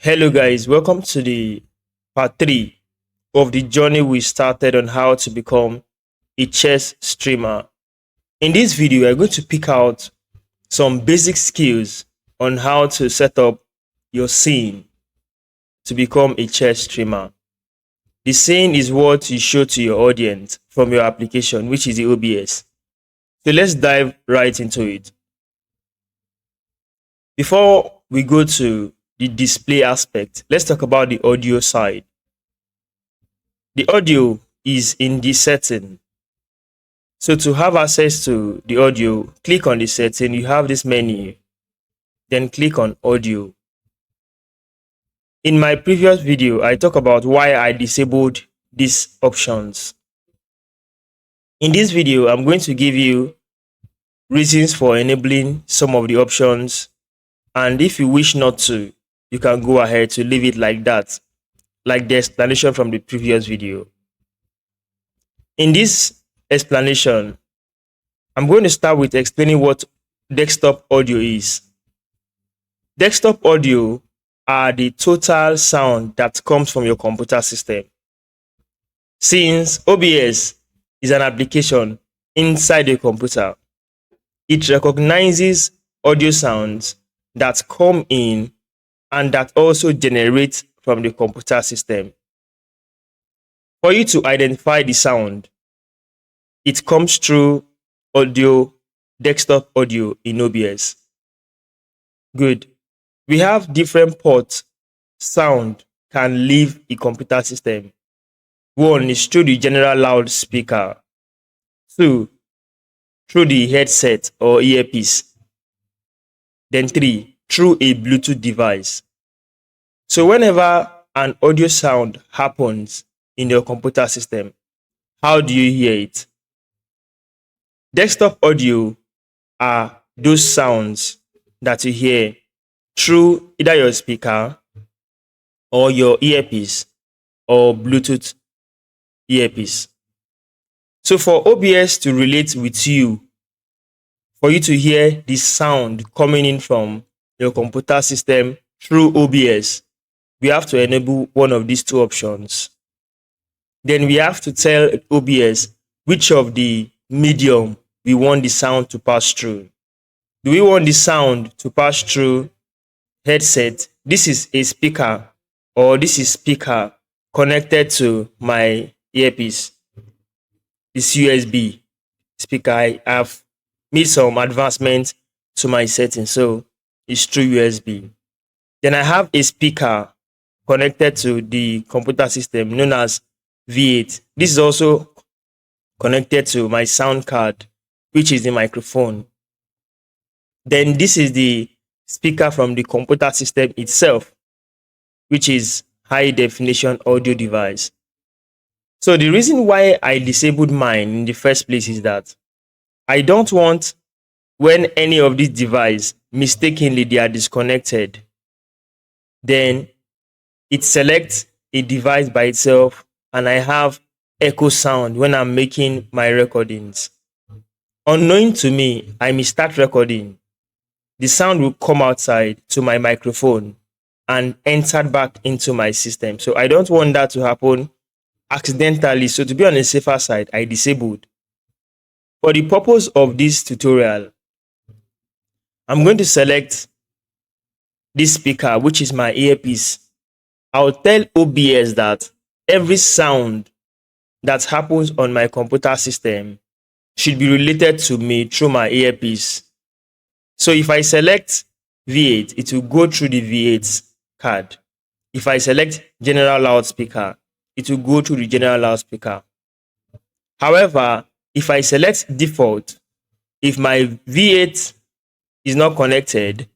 Hello guys, welcome to the part 3 of the journey we started on how to become a chess streamer. In this video, we're going to pick out some basic skills on how to set up your scene to become a chess streamer. The scene is what you show to your audience from your application, which is the OBS. So let's dive right into it. Before we go to the display aspect, let's talk about the audio side. The audio is in the setting. So to have access to the audio, click on the setting. You have this menu. Then click on audio. In my previous video, I talked about why I disabled these options. In this video, I'm going to give you reasons for enabling some of the options. And if you wish not to, you can go ahead to leave it like that, like the explanation from the previous video. In this explanation, I'm going to start with explaining what desktop audio is. Desktop audio are the total sound that comes from your computer system. Since OBS is an application inside your computer, it recognizes audio sounds that come in and that also generate from the computer system. For you to identify the sound, it comes through audio, desktop audio in OBS. Good. We have different ports sound can leave a computer system. One is through the general loudspeaker. Two, through the headset or earpiece. Then three, through a Bluetooth device. So whenever an audio sound happens in your computer system, how do you hear it? Desktop audio are those sounds that you hear through either your speaker or your earpiece or Bluetooth earpiece. So for OBS to relate with you, for you to hear the sound coming in from your computer system through OBS, we have to enable one of these two options. Then we have to tell OBS which of the medium we want the sound to pass through. Do we want the sound to pass through headset? This is a speaker, or this is speaker connected to my earpiece. This USB speaker. I have made some advancements to my settings, so it's through USB. Then I have a speaker connected to the computer system known as V8. This is also connected to my sound card, which is the microphone. Then this is the speaker from the computer system itself, which is high definition audio device. So the reason why I disabled mine in the first place is that I don't want, when any of these devices mistakenly they are disconnected, then it selects a device by itself and I have echo sound when I'm making my recordings. Unknown to me, I may start recording. The sound will come outside to my microphone and enter back into my system. So I don't want that to happen accidentally. So to be on the safer side, I disabled. For the purpose of this tutorial, I'm going to select this speaker, which is my earpiece. I'll tell OBS that every sound that happens on my computer system should be related to me through my earpiece. So if I select V8, it will go through the V8 card. If I select general loudspeaker, it will go through the general loudspeaker. However, if I select default, if my V8 is not connected,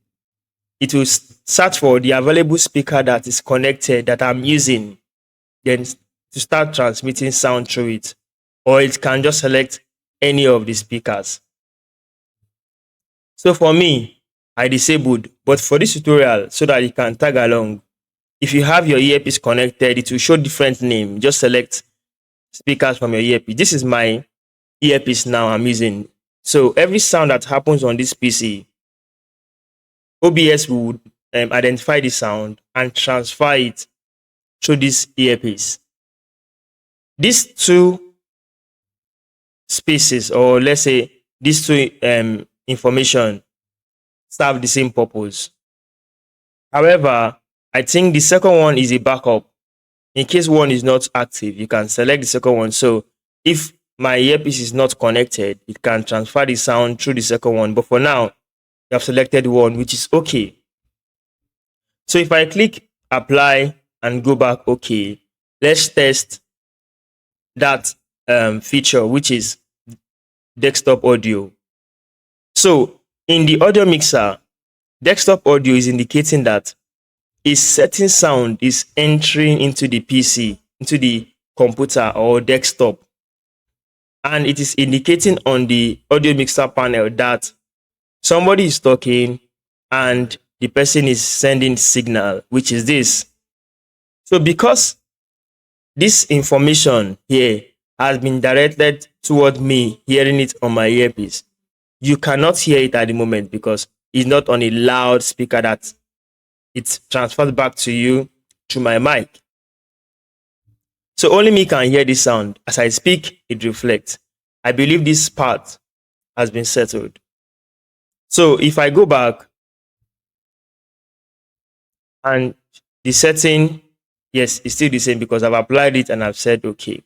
it will search for the available speaker that is connected that I'm using, then to start transmitting sound through it. Or it can just select any of the speakers. So for me, I disabled, but for this tutorial, so that you can tag along, if you have your earpiece connected, it will show different name. Just select speakers from your earpiece. This is my earpiece now I'm using. So every sound that happens on this PC, OBS will identify the sound and transfer it through this earpiece. These two spaces, or let's say these two information, serve the same purpose. However, I think the second one is a backup. In case one is not active, you can select the second one. So if my earpiece is not connected, it can transfer the sound through the second one. But for now, you have selected one, which is okay. So if I click apply and go back, okay, let's test that feature, which is desktop audio. So in the audio mixer, desktop audio is indicating that a certain sound is entering into the PC, into the computer or desktop. And it is indicating on the audio mixer panel that somebody is talking and the person is sending signal, which is this. So because this information here has been directed toward me hearing it on my earpiece, you cannot hear it at the moment because it's not on a loud speaker that it's transferred back to you through my mic. So only me can hear this sound. As I speak, it reflects. I believe this part has been settled. So if I go back and the setting, yes, it's still the same because I've applied it and I've said okay.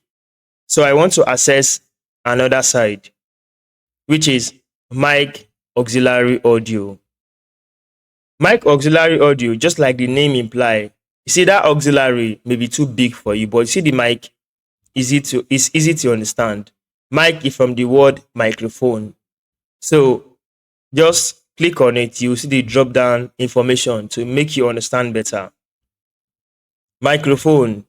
So I want to access another side, which is mic auxiliary audio. Mic auxiliary audio, just like the name implies, you see that auxiliary may be too big for you, but you see the mic is easy to understand. Mic is from the word microphone. So just click on it, you see the drop down information to make you understand better. Microphone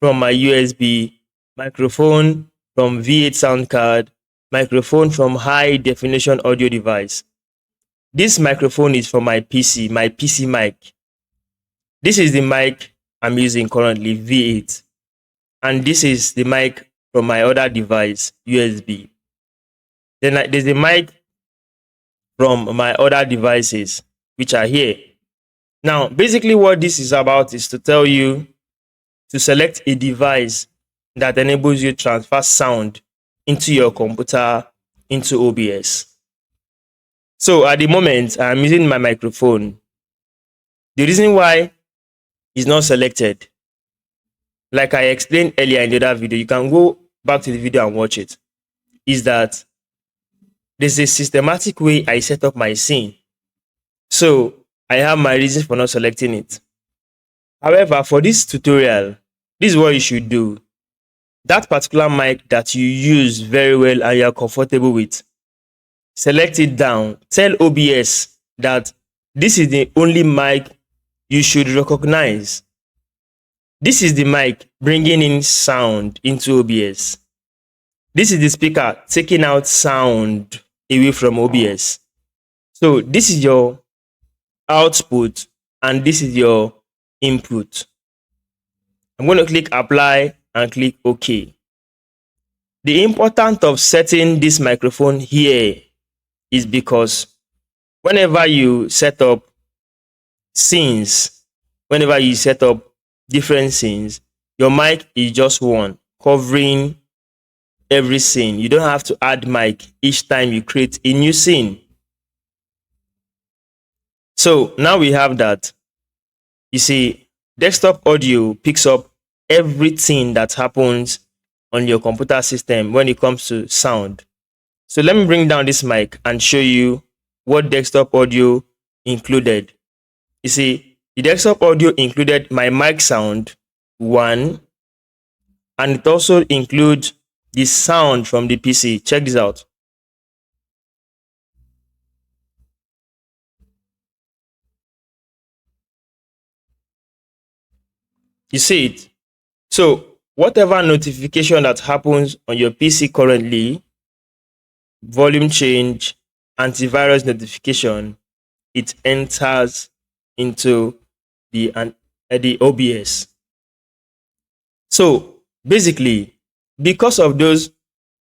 from my USB, microphone from V8 sound card, microphone from high definition audio device. This microphone is from my PC mic. This is the mic I'm using currently, V8. And this is the mic from my other device, USB. Then there's the mic from my other devices, which are here. Now, basically what this is about is to tell you to select a device that enables you to transfer sound into your computer, into OBS. So at the moment, I'm using my microphone. The reason why it's not selected, like I explained earlier in the other video, you can go back to the video and watch it, is that there's a systematic way I set up my scene. So I have my reasons for not selecting it. However, for this tutorial, this is what you should do. That particular mic that you use very well and you're comfortable with, select it down. Tell OBS that this is the only mic you should recognize. This is the mic bringing in sound into OBS. This is the speaker taking out sound away from OBS. So this is your output and this is your input. I'm going to click apply and click OK. The importance of setting this microphone here is because whenever you set up scenes, whenever you set up different scenes, your mic is just one covering every scene. You don't have to add mic each time you create a new scene. So now we have that. You see, desktop audio picks up everything that happens on your computer system when it comes to sound. So let me bring down this mic and show you what desktop audio included. You see, the desktop audio included my mic sound, one, and it also includes the sound from the PC. Check this out. You see it? So whatever notification that happens on your PC currently, volume change, antivirus notification, it enters into the OBS. So basically, because of those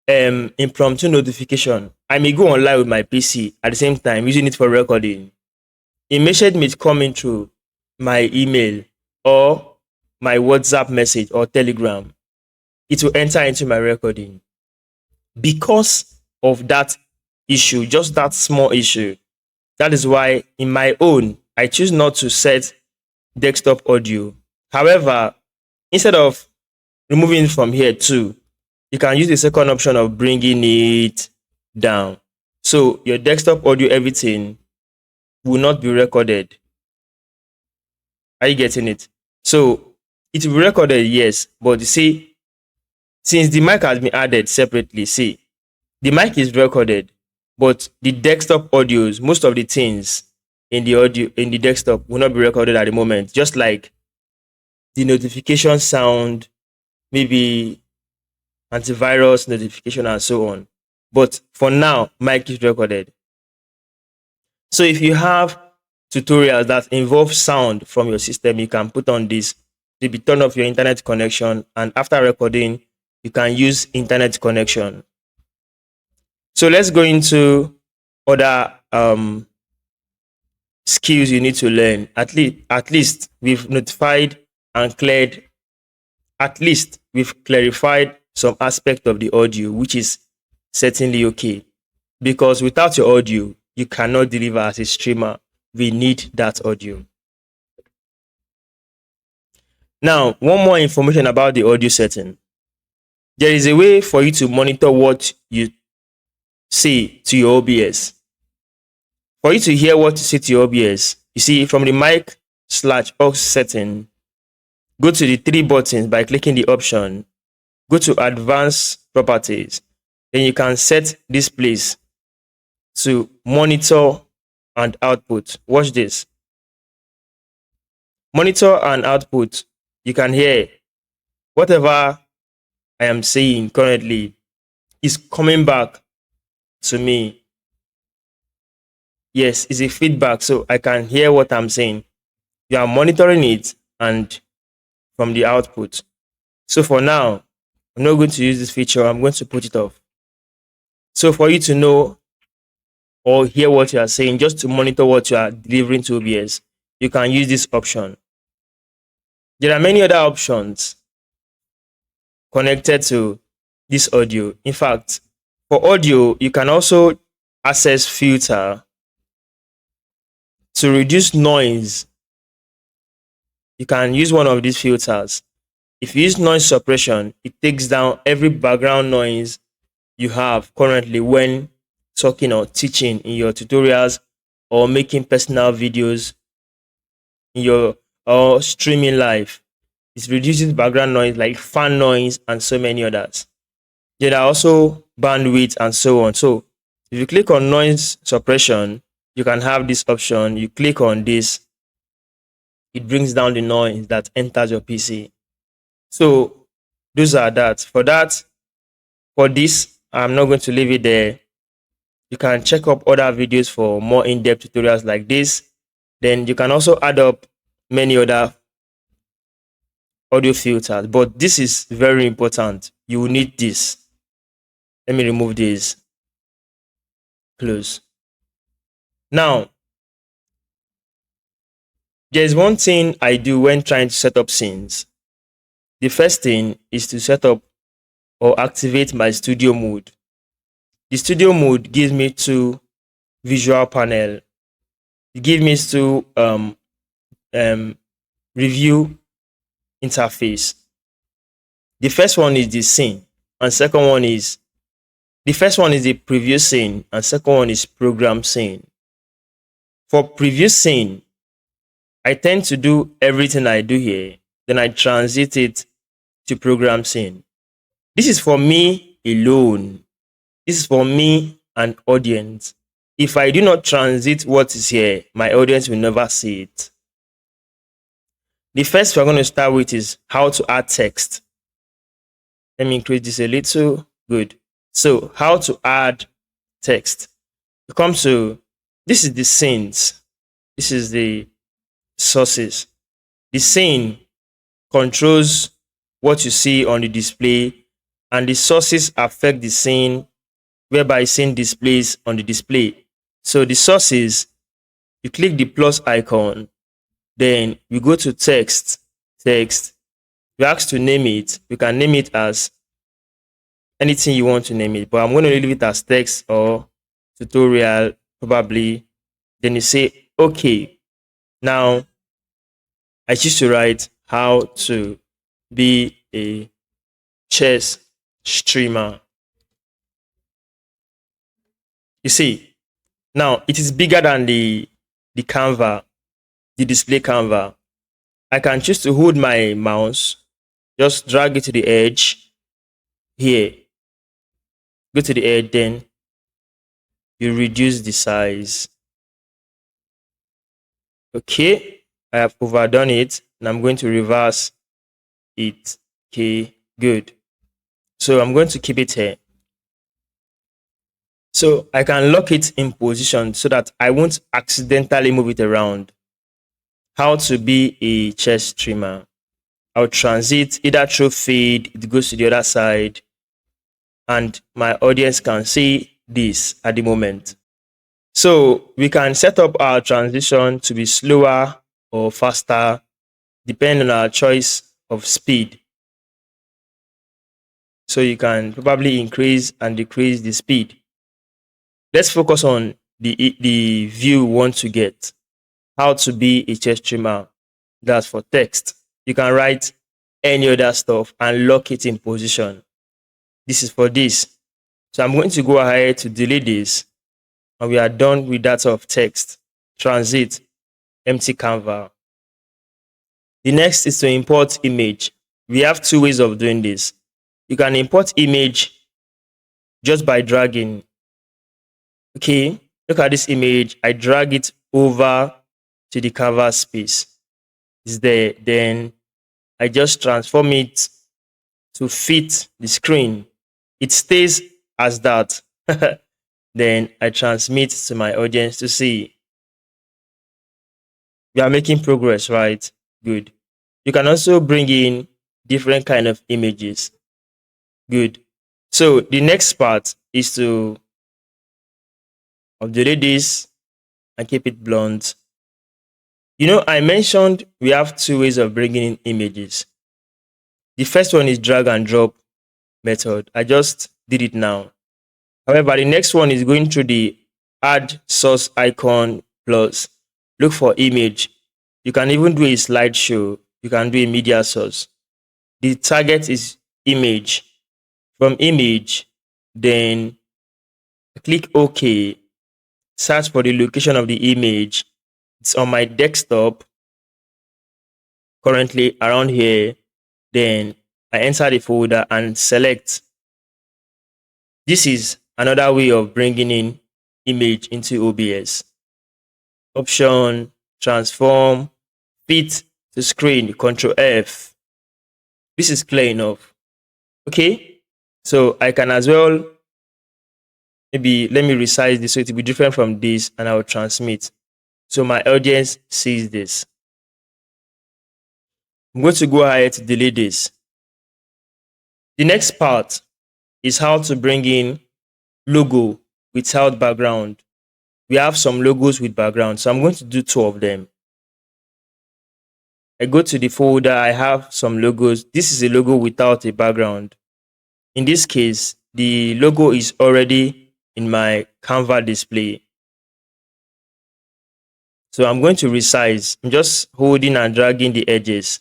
impromptu notification, I may go online with my PC at the same time using it for recording. a message may come in through my email or my WhatsApp message or Telegram. It will enter into my recording. Because of that issue, just that small issue, that is why in my own, I choose not to set desktop audio. However, instead of removing it from here too, you can use the second option of bringing it down. So your desktop audio, everything will not be recorded. Are you getting it? So it will be recorded, yes, but you see, since the mic has been added separately, see, the mic is recorded, but the desktop audios, most of the things in the audio in the desktop will not be recorded at the moment. Just like the notification sound, maybe antivirus notification and so on. But for now, mic is recorded. So if you have tutorials that involve sound from your system, you can put on this. Maybe turn off your internet connection, and after recording, you can use internet connection. So let's go into other skills you need to learn. At least we've notified and cleared. At least we've clarified some aspect of the audio, which is certainly okay. Because without your audio, you cannot deliver as a streamer. We need that audio. Now, one more information about the audio setting. There is a way for you to monitor what you say to your OBS. For you to hear what you say to your OBS, you see from the mic/aux setting, go to the three buttons by clicking the option, go to advanced properties, then you can set this place to monitor and output. Watch this. Monitor and output, you can hear whatever I am saying currently is coming back to me. Yes, it's a feedback, so I can hear what I'm saying. You are monitoring it and from the output. So for now, I'm not going to use this feature. I'm going to put it off. So for you to know or hear what you are saying, just to monitor what you are delivering to OBS, you can use this option. There are many other options connected to this audio. In fact, for audio, you can also access filter to reduce noise. You can use one of these filters. If you use noise suppression, it takes down every background noise you have currently when talking or teaching in your tutorials or making personal videos in your or streaming live. It reduces background noise like fan noise and so many others. There are also bandwidth and so on. So if you click on noise suppression, you can have this option. You click on this, it brings down the noise that enters your PC. So those are that. For this, I'm not going to leave it there. You can check up other videos for more in-depth tutorials like this. Then you can also add up many other audio filters, but this is very important. You will need this. Let me remove this. Close. Now, there's one thing I do when trying to set up scenes. The first thing is to set up or activate my studio mode. The studio mode gives me two visual panel. It gives me two review interface. The first one is the scene, and second one is the first one is the preview scene, and second one is program scene. For preview scene, I tend to do everything I do here, then I transit it to program scene. This is for me alone. This is for me and audience. If I do not transit what is here, my audience will never see it. The first we're going to start with is how to add text. Let me increase this a little. Good. So how to add text. You come to, this is the scenes. This is the sources. The scene controls what you see on the display, and the sources affect the scene, whereby scene displays on the display. So the sources, You click the plus icon, then you go to text. You ask to name it. You can name it as anything you want to name it, but I'm going to leave it as text or tutorial probably. Then you say okay. Now I choose to write how to be a chess streamer. You see, now it is bigger than the Canva, the display Canva. I can choose to hold my mouse, just drag it to the edge here. Go to the edge, then you reduce the size. Okay, I have overdone it, and I'm going to reverse it. Okay, good. So I'm going to keep it here. So I can lock it in position so that I won't accidentally move it around. How to be a chess streamer. I'll transit either through fade, it goes to the other side, and my audience can see this at the moment. So we can set up our transition to be slower or faster, depending on our choice of speed. So you can probably increase and decrease the speed. Let's focus on the view we want to get. How to be a chess streamer. That's for text. You can write any other stuff and lock it in position. This is for this. So I'm going to go ahead to delete this, and we are done with that of text. Transit, empty Canva. The next is to import image. We have two ways of doing this. You can import image just by dragging. Okay, look at this image. I drag it over to the canvas space. It's there. Then I just transform it to fit the screen. It stays as that. Then I transmit to my audience to see. We are making progress, right? Good. You can also bring in different kind of images. Good. So the next part is to delete this and keep it blunt. You know, I mentioned we have two ways of bringing in images. The first one is drag and drop method. I just did it now. However, the next one is going through the add source icon plus look for image. You can even do a slideshow. You can do a media source. The target is image. From image, then click OK. Search for the location of the image. It's on my desktop, currently around here. Then I enter the folder and select. This is another way of bringing in image into OBS. Option, transform, fit to screen, Control F. This is clear enough. Okay, so I can as well, maybe let me resize this so it will be different from this, and I will transmit. So my audience sees this. I'm going to go ahead to delete this. The next part is how to bring in logo without background. We have some logos with background, so I'm going to do two of them. I go to the folder, I have some logos. This is a logo without a background. In this case, the logo is already in my Canva display. So I'm going to resize. I'm just holding and dragging the edges.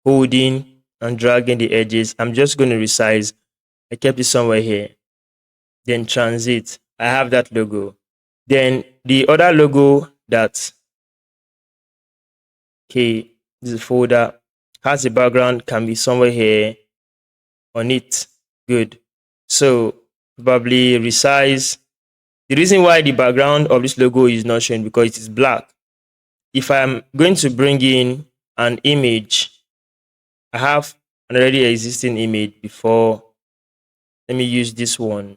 Holding and dragging the edges. I'm just going to resize. I kept it somewhere here. Then transit. I have that logo. Then the other logo that, okay, this is a folder, has a background, can be somewhere here on it. Good. So probably resize. The reason why the background of this logo is not shown because it is black. If I'm going to bring in an image, I have an already existing image before. Let me use this one.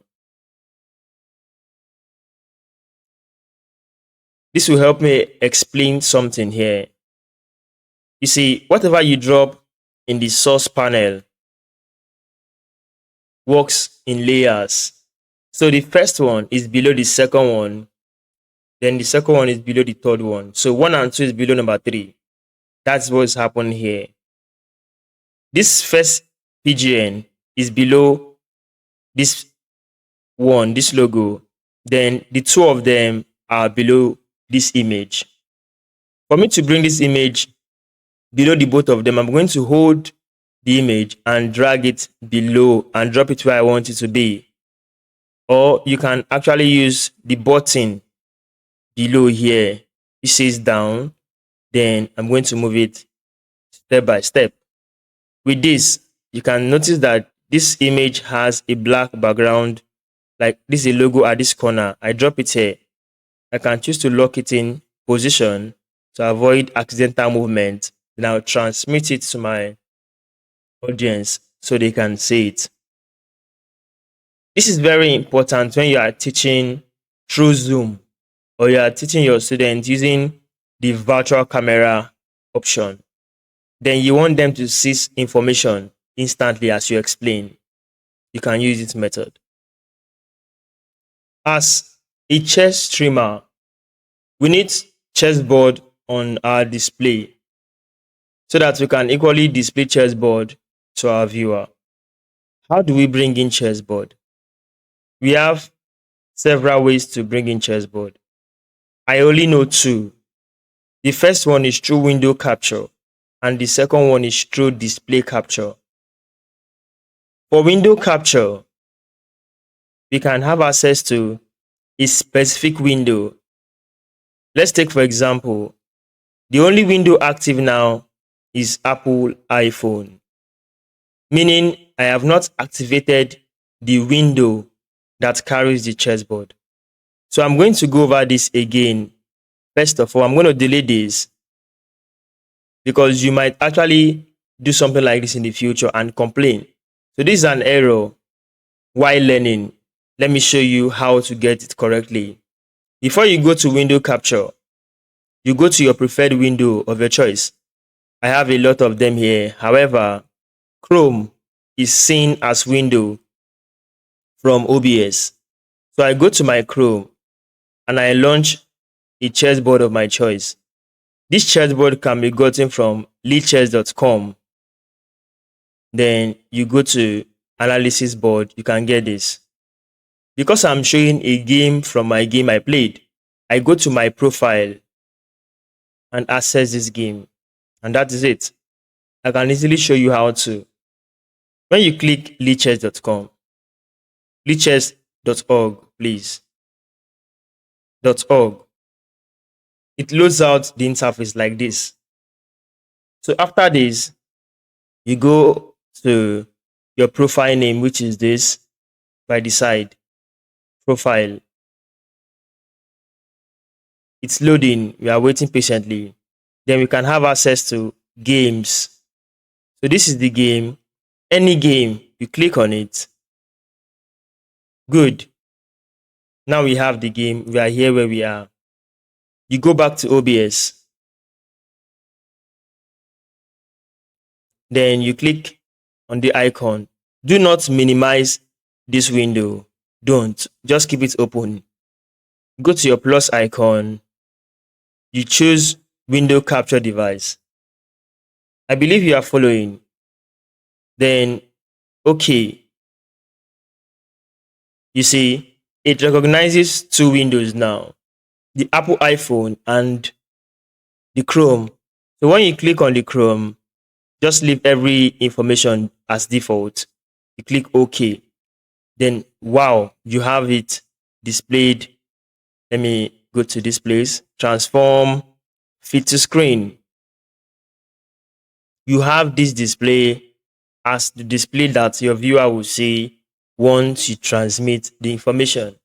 This will help me explain something here. You see, whatever you drop in the source panel works in layers. So the first one is below the second one, then the second one is below the third one. So 1 and 2 is below number 3. That's what's happening here. This first PGN is below this one, this logo. Then the two of them are below this image. For me to bring this image below the both of them, I'm going to hold the image and drag it below and drop it where I want it to be. Or you can actually use the button below here. It says down. Then I'm going to move it step by step. With this, you can notice that this image has a black background. Like this is a logo at this corner. I drop it here. I can choose to lock it in position to avoid accidental movement. Then I'll transmit it to my audience so they can see it. This is very important when you are teaching through Zoom or you are teaching your students using the virtual camera option. Then you want them to see information instantly as you explain. You can use this method. As a chess streamer, we need chessboard on our display so that we can equally display chessboard to our viewer. How do we bring in chessboard? We have several ways to bring in chessboard. I only know 2. The first one is through window capture and the second one is through display capture. For window capture, we can have access to a specific window. Let's take, for example, the only window active now is Apple iPhone, meaning I have not activated the window that carries the chessboard. So I'm going to go over this again. First of all, I'm going to delete this because you might actually do something like this in the future and complain. So this is an error while learning. Let me show you how to get it correctly. Before you go to window capture, you go to your preferred window of your choice. I have a lot of them here. However, Chrome is seen as window from OBS. So I go to my Chrome and I launch a chessboard of my choice. This chessboard can be gotten from leadchess.com. Then you go to analysis board, you can get this. Because I'm showing a game from my game I played, I go to my profile and access this game. And that is it. I can easily show you how to. When you click leadchess.com, leadchess.org, please. .org. It loads out the interface like this. So after this, you go to your profile name, which is this by the side. Profile. It's loading. We are waiting patiently. Then we can have access to games. So this is the game. Any game, you click on it. Good. Now we have the game. We are here where we are. You go back to OBS. Then you click on the icon. Do not minimize this window. Don't. Just keep it open. Go to your plus icon. You choose window capture device. I believe you are following. Then, okay. You see, it recognizes 2 windows now. The Apple iPhone and the Chrome. So when you click on the Chrome, just leave every information as default. You click OK. Then, wow, you have it displayed. Let me go to this place. Transform, fit to screen. You have this display as the display that your viewer will see once you transmit the information.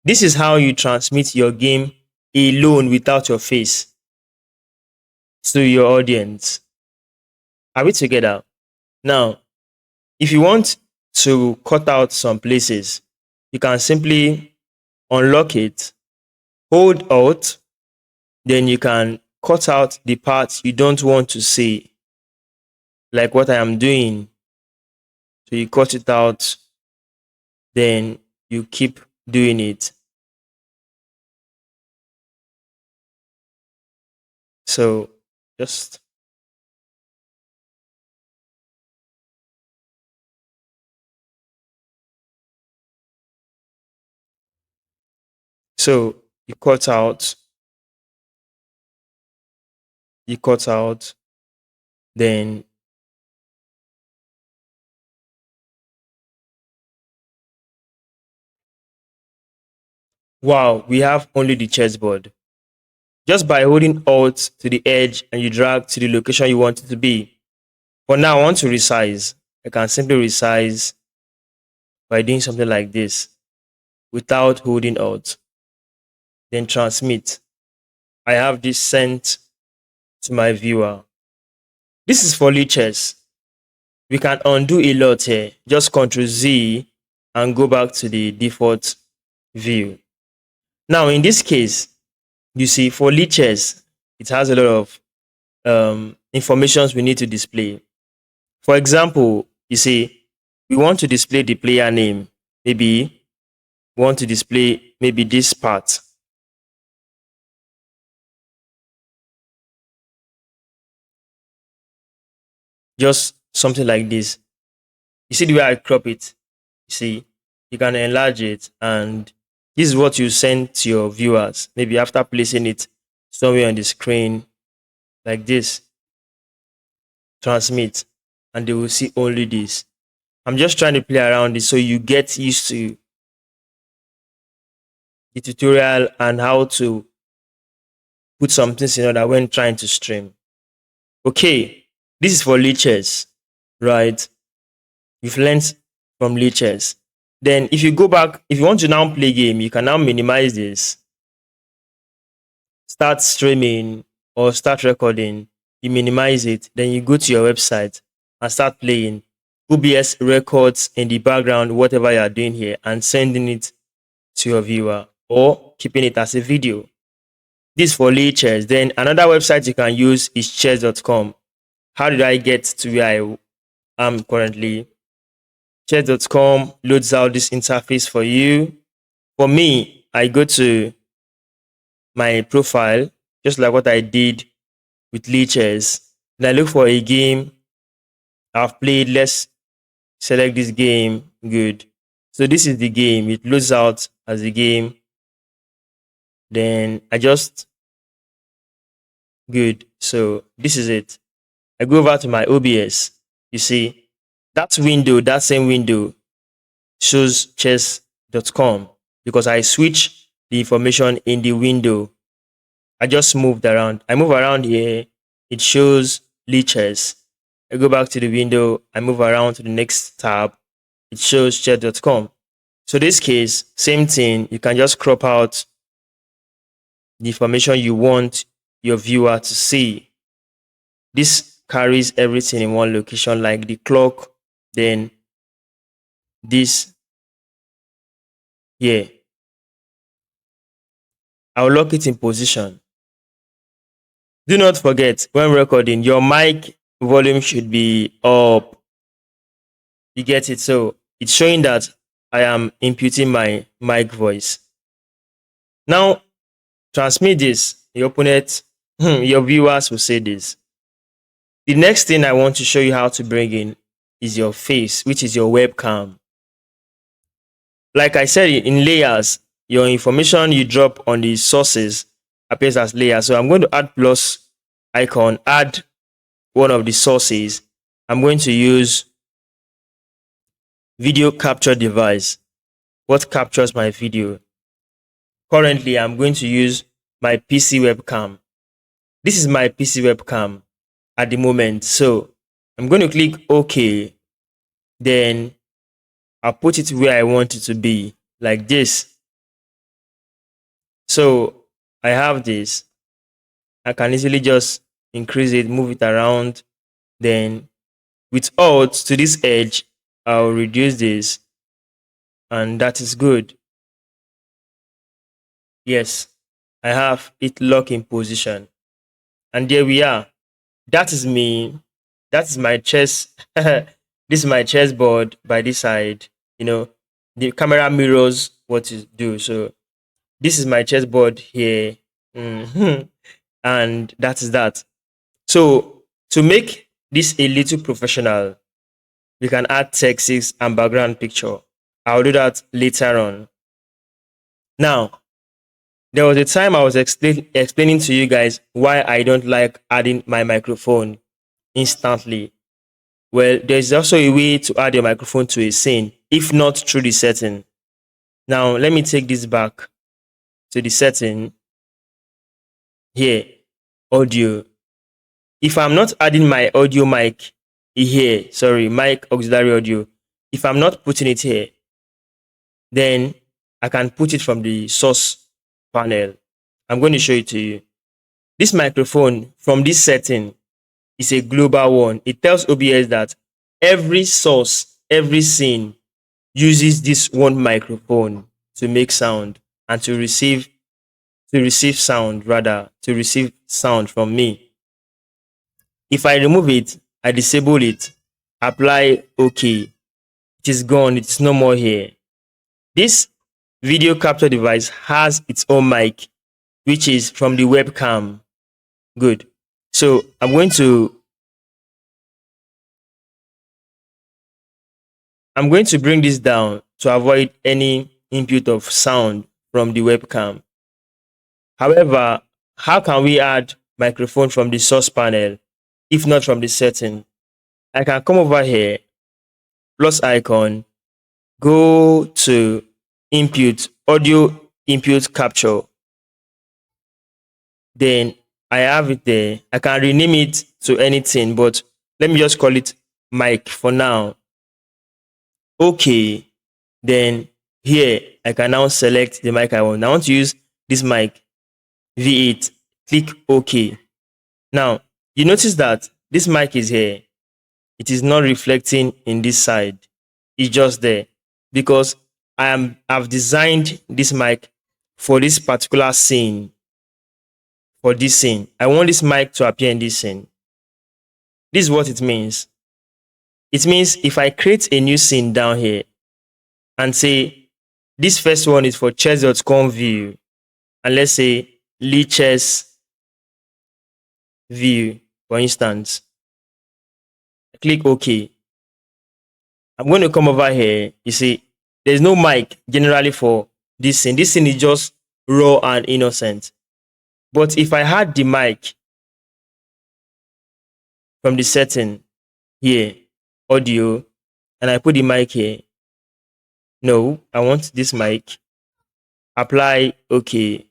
This is how you transmit your game alone without your face to your audience. Are we together? Now, if you want to cut out some places, you can simply unlock it, hold Alt, then you can cut out the parts you don't want to see, like what I am doing. So you cut it out, then you keep doing it. So just so you cut out, then wow, we have only the chessboard. Just by holding Alt to the edge and you drag to the location you want it to be. For now, I want to resize. I can simply resize by doing something like this without holding Alt. Then transmit. I have this sent to my viewer. This is for leeches. We can undo a lot here. Just Ctrl Z and go back to the default view. Now, in this case, you see for leeches, it has a lot of informations we need to display. For example, you see, we want to display the player name. Maybe we want to display maybe this part. Just something like this. You see the way I crop it? You see, you can enlarge it, and this is what you send to your viewers. Maybe after placing it somewhere on the screen like this, transmit, and they will see only this. I'm just trying to play around it so you get used to the tutorial and how to put some things in order when trying to stream. Okay, this is for leeches, right? You've learned from leeches. Then if you go back, if you want to now play game, you can now minimize this, start streaming or start recording. You minimize it, then you go to your website and start playing. OBS records in the background whatever you are doing here and sending it to your viewer or keeping it as a video. This for leeches. Then another website you can use is chess.com. How did I get to where I am currently? Chess.com loads out this interface for you. For me, I go to my profile, just like what I did with leeches. And I look for a game I've played. Let's select this game. Good. So this is the game. It loads out as a game. Then I just good. So this is it. I go over to my OBS. You see, that window, that same window shows chess.com because I switch the information in the window. I just moved around. I move around here, it shows leeches. I go back to the window, I move around to the next tab, it shows chess.com. So this case, same thing, you can just crop out the information you want your viewer to see. This carries everything in one location, like the clock, then this here. I'll lock it in position. Do not forget, when recording, your mic volume should be up. You get it? So it's showing that I am inputting my mic voice. Now, transmit this. Your opponent, your viewers will say this. The next thing I want to show you how to bring in is your face, which is your webcam. Like I said, in layers, your information you drop on the sources appears as layers. So I'm going to add plus icon, add one of the sources. I'm going to use video capture device. What captures my video? Currently, I'm going to use my PC webcam. This is my PC webcam at the moment. So I'm going to click OK. Then I'll put it where I want it to be, like this. So I have this. I can easily just increase it, move it around. Then with Alt to this edge, I'll reduce this. And that is good. Yes, I have it lock in position. And there we are. That is me. That is my chess. This is my chessboard by this side. You know, the camera mirrors what you do. So this is my chessboard here. And that is that. So to make this a little professional, we can add texts and background picture. I'll do that later on. Now, there was a time I was explaining to you guys why I don't like adding my microphone instantly. Well, there's also a way to add your microphone to a scene, if not through the setting. Now, let me take this back to the setting here, audio. If I'm not adding my audio mic here, sorry, mic auxiliary audio, if I'm not putting it here, then I can put it from the source panel. I'm going to show it to you. This microphone from this setting is a global one. It tells OBS that every source, every scene uses this one microphone to make sound and to receive sound from me. If I remove it, I disable it, apply OK, it is gone, it's no more here. This video capture device has its own mic, which is from the webcam. Good. So I'm going to bring this down to avoid any input of sound from the webcam. However, how can we add microphone from the source panel if not from the setting? I can come over here, plus icon, go to input, audio input capture. Then I have it there. I can rename it to anything, but let me just call it mic for now. Okay. Then here I can now select the mic I want. I want to use this mic V8. Click OK. Now you notice that this mic is here. It is not reflecting in this side. It's just there because I've designed this mic for this particular scene. For this scene, I want this mic to appear in this scene. This is what it means. It means if I create a new scene down here and say this first one is for chess.com view, and let's say Lee chess view, for instance, click OK. I'm going to come over here. You see, there's no mic generally for this scene. This scene is just raw and innocent. But if I had the mic from the setting here, audio, and I put the mic here, no, I want this mic, apply OK.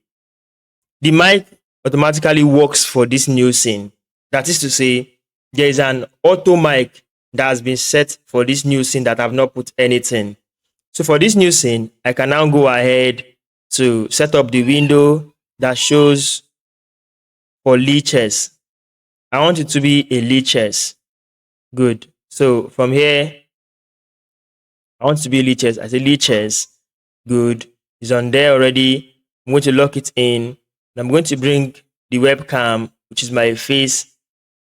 The mic automatically works for this new scene. That is to say, there is an auto mic that has been set for this new scene that I've not put anything. So for this new scene, I can now go ahead to set up the window that shows for Lee chess. I want it to be a Lee chess. Good. So from here, I want it to be Lee chess. I say Lee chess. Good. It's on there already. I'm going to lock it in. I'm going to bring the webcam, which is my face.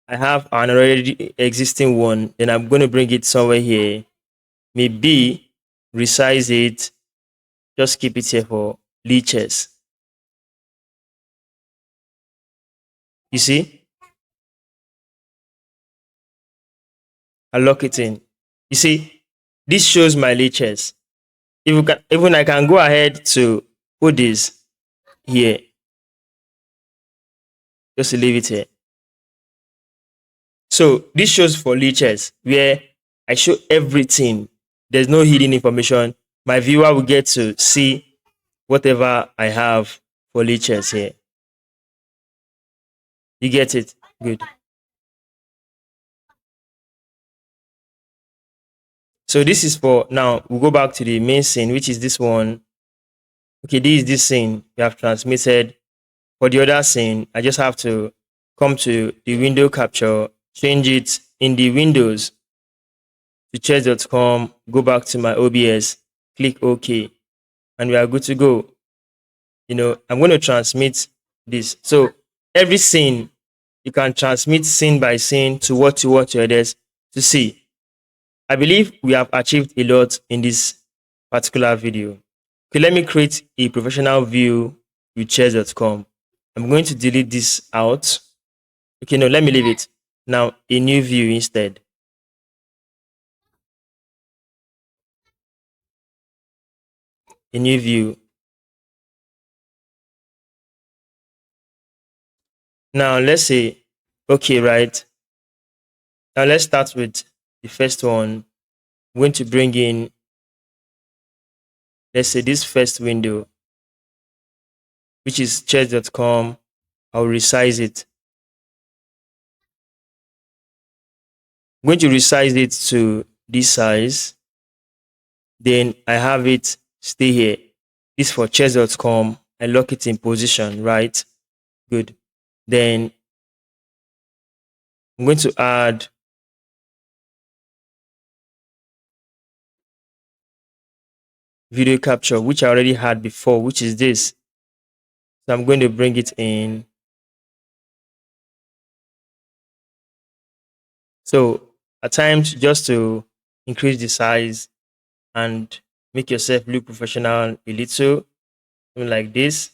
I have an already existing one. Then I'm going to bring it somewhere here. Maybe resize it. Just keep it here for Lee chess. You see? I lock it in. You see, this shows my Lee chess. Even I can go ahead to put this here. Just to leave it here. So this shows for Lee chess where I show everything. There's no hidden information. My viewer will get to see whatever I have for Lee chess here. You get it? Good. So this is for now. We'll go back to the main scene, which is this one. Okay, this is this scene we have transmitted. For the other scene, I just have to come to the window capture, change it in the windows to chess.com, go back to my OBS, click OK, and we are good to go. You know, I'm going to transmit this. So every scene, you can transmit scene by scene to what you want your others to see. I believe we have achieved a lot in this particular video. Okay, let me create a professional view with chairs.com. I'm going to delete this out. Okay, no, let me leave it. Now, a new view instead. A new view. Now, let's say, okay, right. Now, let's start with the first one. I'm going to bring in, let's say, this first window, which is chairs.com. I'll resize it. I'm going to resize it to this size. Then I have it stay here. This for chairs.com. I lock it in position, right? Good. Then I'm going to add video capture, which I already had before, which is this. So I'm going to bring it in. So at times, just to increase the size and make yourself look professional a little, something like this.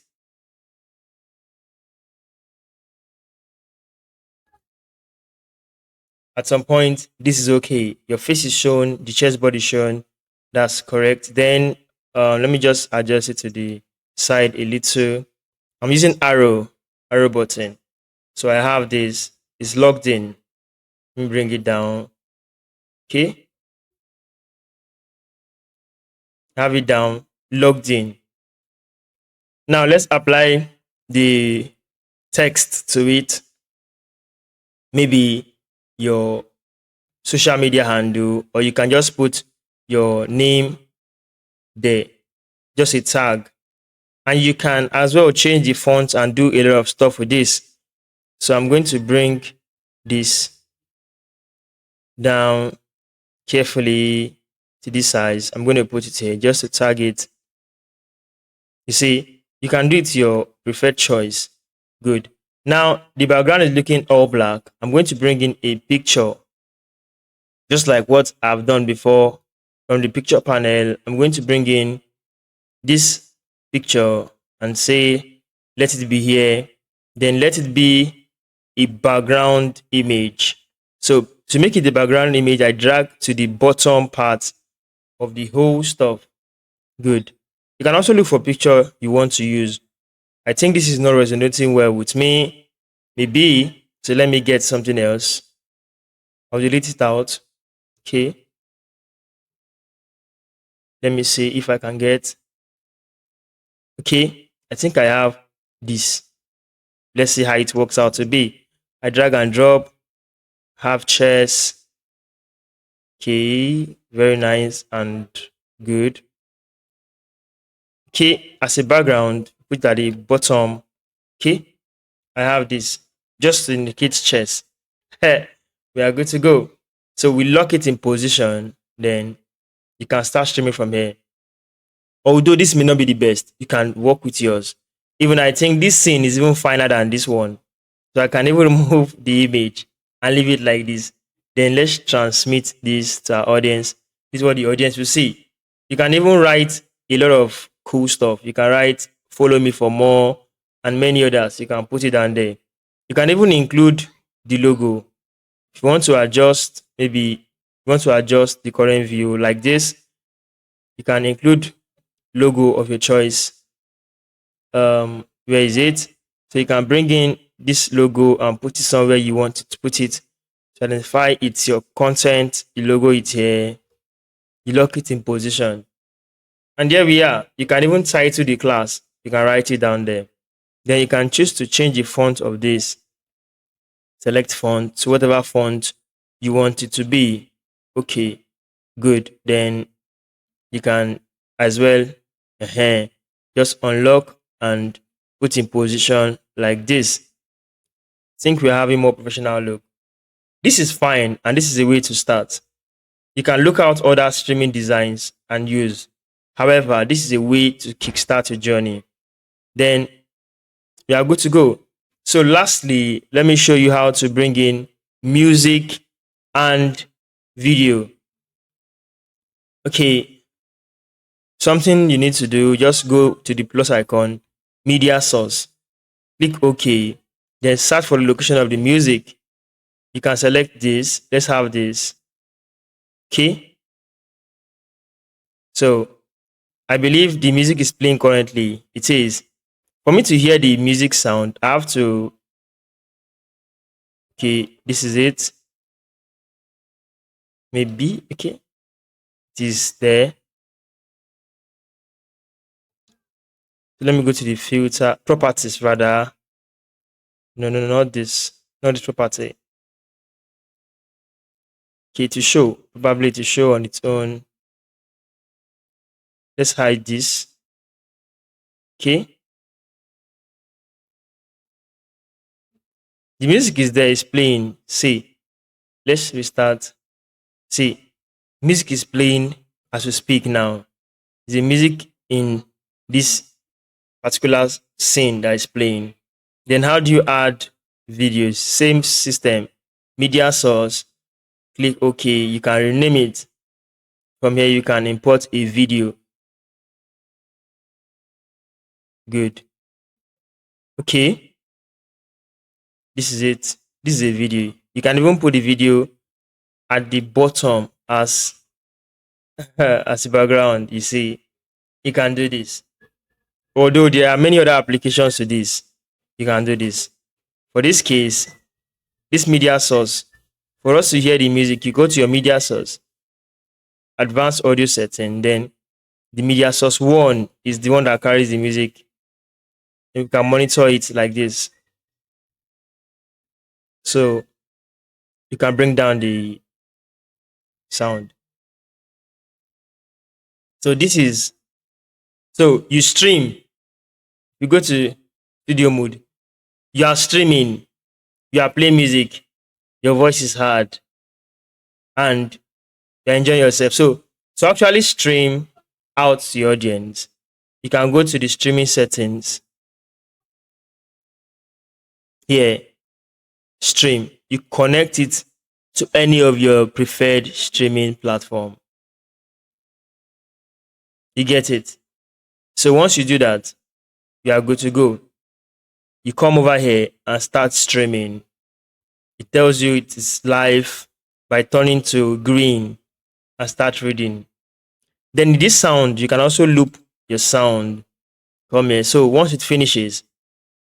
At some point, this is okay. Your face is shown, the chest body shown. That's correct. Then let me just adjust it to the side a little. I'm using arrow button. So I have this. It's logged in. Let me bring it down. Okay. Have it down, logged in. Now let's apply the text to it. Maybe your social media handle, or you can just put your name there, just a tag. And you can as well change the font and do a lot of stuff with this. So I'm going to bring this down carefully to this size. I'm going to put it here just to tag it. You see, you can do it your preferred choice. Good. Now, the background is looking all black. I'm going to bring in a picture, just like what I've done before from the picture panel. I'm going to bring in this picture and say, let it be here. Then let it be a background image. So to make it the background image, I drag to the bottom part of the whole stuff. Good. You can also look for picture you want to use. I think this is not resonating well with me. Maybe, so let me get something else. I'll delete it out. Okay. Let me see if I can get. Okay. I think I have this. Let's see how it works out to be. I drag and drop. Have chairs. Okay. Very nice and good. Okay. As a background, put at the bottom. Okay. I have this just to indicate chairs. We are good to go. So we lock it in position, then you can start streaming from here. Although this may not be the best, you can work with yours. Even I think this scene is even finer than this one. So I can even remove the image and leave it like this. Then let's transmit this to our audience. This is what the audience will see. You can even write a lot of cool stuff. You can write, follow me for more, and many others. You can put it down there. You can even include the logo. If you want to adjust, maybe you want to adjust the current view like this, you can include logo of your choice. Where is it? So you can bring in this logo and put it somewhere you want to put it to identify it's your content. You logo it here, you lock it in position, and there we are. You can even title the class. You can write it down there. Then you can choose to change the font of this. Select font to whatever font you want it to be. Okay, good. Then you can as well just unlock and put in position like this. Think we're having more professional look. This is fine, and this is a way to start. You can look out other streaming designs and use. However, this is a way to kickstart your journey. Then we are good to go. So lastly, let me show you how to bring in music and video. Okay, Something you need to do, just go to the plus icon, media source, click OK, then search for the location of the music. You can select this. Let's have this. Okay. So I believe the music is playing currently. It is. For me to hear the music sound, I have to. Okay, this is it. Maybe. Okay. It is there. So let me go to the filter properties rather. No, not this. Not this property. Okay, to show. Probably to show on its own. Let's hide this. Okay. The music is there, it's playing. See, let's restart. See, music is playing as we speak now. The music in this particular scene that is playing. Then how do you add videos? Same system, media source, click OK. You can rename it. From here, you can import a video. Good. Okay. This is it. This is a video. You can even put the video at the bottom as as a background. You see, you can do this. Although there are many other applications to this, you can do this. For this case, this media source, for us to hear the music, you go to your media source, advanced audio setting, then the media source one is the one that carries the music. You can monitor it like this. So you can bring down the sound. So this is, so you stream, you go to studio mode, you are streaming, you are playing music, your voice is heard, and you're enjoying yourself. So to actually stream out to the audience, you can go to the streaming settings. Here, stream. You connect it to any of your preferred streaming platform. You get it? So once you do that, you are good to go. You come over here and start streaming. It tells you it is live by turning to green and start reading. Then this sound, you can also loop your sound. Come here. So once it finishes,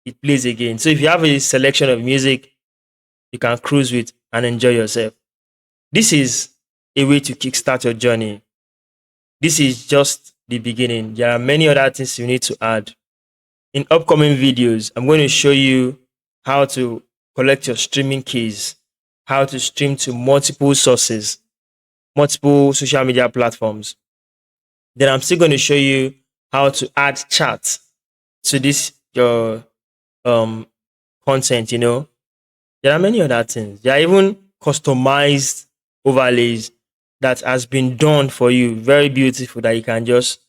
it plays again. So if you have a selection of music, you can cruise with and enjoy yourself. This is a way to kickstart your journey. This is just the beginning. There are many other things you need to add. In upcoming videos, I'm going to show you how to collect your streaming keys, how to stream to multiple sources, multiple social media platforms. Then I'm still going to show you how to add chat to this your content. There are many other things. There are even customized overlays that has been done for you, very beautiful, that you can just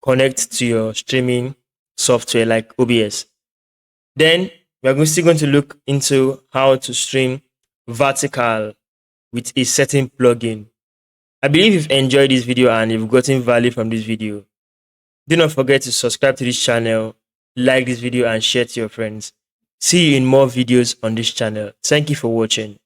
connect to your streaming software like OBS. Then we're still going to look into how to stream vertical with a certain plugin. I believe you've enjoyed this video and you've gotten value from this video. Do not forget to subscribe to this channel, like this video and share to your friends. See you in more videos on this channel. Thank you for watching.